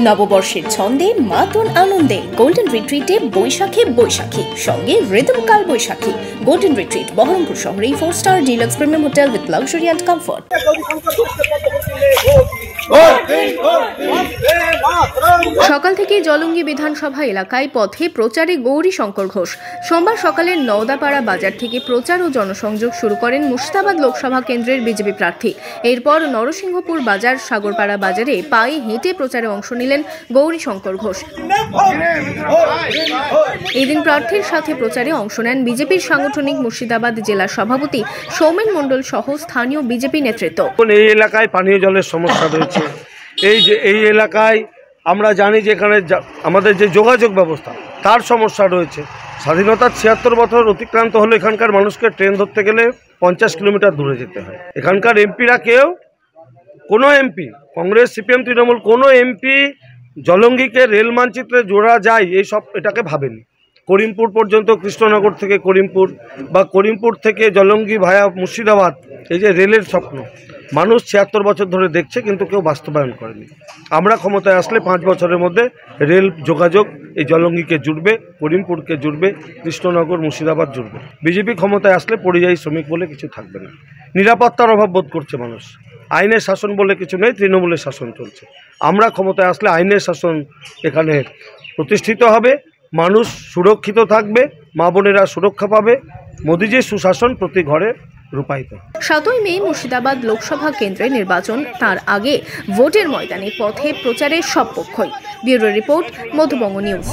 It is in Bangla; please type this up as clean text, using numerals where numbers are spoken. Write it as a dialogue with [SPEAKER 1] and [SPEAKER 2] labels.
[SPEAKER 1] নববর্ষের ছন্দে মাতন আনন্দে গোল্ডেন রিট্রিটে বৈশাখী সঙ্গে রিদম কাল বৈশাখী। গোল্ডেন রিট্রিট বহরমপুর শহরে 4 star deluxe premium hotel with luxury and comfort. সকাল থেকে জলঙ্গি বিধানসভা এলাকায় পথে প্রচারে গৌরী শঙ্কর ঘোষ। সোমবার সকালে নওদাপাড়া বাজার থেকে প্রচার ও জনসংযোগ শুরু করেন মুর্শিদাবাদ লোকসভা কেন্দ্রের বিজেপি প্রার্থী। এরপর নরসিংহপুর বাজার সাগরপাড়া বাজারে পায়ে হেঁটে প্রচারে অংশ নিলেন গৌরী শঙ্কর ঘোষ। এদিন প্রার্থীর সাথে প্রচারে অংশ নেন বিজেপির সাংগঠনিক মুর্শিদাবাদ জেলা সভাপতি সৌমেন মণ্ডল সহ স্থানীয় বিজেপি নেতৃত্ব।
[SPEAKER 2] এই এলাকায় পানীয় জলের সমস্যা রয়েছে। এই এলাকায় আমরা জানি যে এখানে আমাদের যে যোগাযোগ ব্যবস্থা তার সমস্যা রয়েছে। স্বাধীনতার ৭৬ বছর অতিক্রান্ত হলে এখানকার মানুষকে ট্রেন ধরতে গেলে ৫০ কিলোমিটার দূরে যেতে হয়। এখানকার এমপিরা কোনো এমপি কংগ্রেস, সিপিএম, তৃণমূল কোনো এমপি জলঙ্গিকে রেল মানচিত্রে জোড়া যায় এটাকে ভাবেনি। করিমপুর পর্যন্ত, কৃষ্ণনগর থেকে করিমপুর বা করিমপুর থেকে জলঙ্গি ভায়া মুর্শিদাবাদ, এই যে রেলের স্বপ্ন মানুষ ৭৬ বছর ধরে দেখছে, কিন্তু কেউ বাস্তবায়ন করেনি। আমরা ক্ষমতায় আসলে ৫ বছরের মধ্যে রেল যোগাযোগ এই জলঙ্গিকে জুড়বে, করিমপুরকে জুড়বে, কৃষ্ণনগর, মুর্শিদাবাদ জুড়বে। বিজেপি ক্ষমতায় আসলে পরিযায়ী শ্রমিক বলে কিছু থাকবে না। নিরাপত্তার অভাব বোধ করছে মানুষ। আইনের শাসন বলে কিছু নেই, তৃণমূলের শাসন চলছে। আমরা ক্ষমতায় আসলে আইনের শাসন এখানে প্রতিষ্ঠিত হবে, মানুষ সুরক্ষিত থাকবে, মা বোনেরা সুরক্ষা পাবে, মোদিজির সুশাসন প্রতি ঘরে রূপায়িত।
[SPEAKER 1] ৭ই মে মুর্শিদাবাদ লোকসভা কেন্দ্রের নির্বাচন, তার আগে ভোটের ময়দানে পথে প্রচারের সব পক্ষই। Bureau report, Madhubanga news.